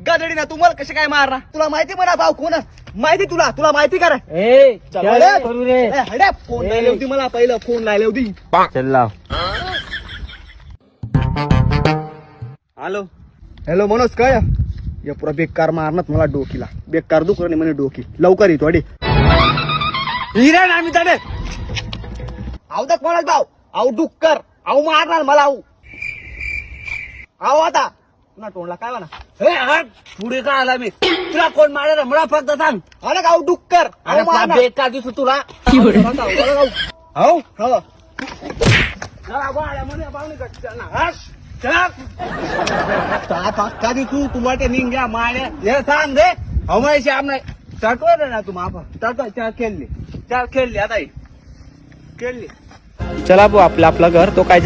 गदडी ना तुम्हाला कसे काय मारणार तुला माहिती म्हणा भाऊ कोण माहिती तुला माहिती करा करू रे फोन लायले होती मला पहिलं फोन लायले होती चल लाव. हॅलो हॅलो मनोज काय या पुरा बेकार मारणार मला डोकीला बेकार दुखलं नाही म्हणे डोकी लवकर येतो अडे हिरा ना आम्ही तडे आऊ तक मनोज भाऊ आऊ डुक्कर आऊ मारणार मला आऊ आता पुन्हा तोंडला काय म्हणा पुढे का आला मी तुला कोण मारणार मला फक्त सांग. अरे गाऊ डुक्कर आऊ मारणार बेकार दिसतो तुला. हो हो तू तुम्हाला निघ्या मारे हे सांग रे हमारे श्याम नाही चटवर ना तू माफा चटवा खेळली आता खेळली चला भाऊ आपलं घर तो काय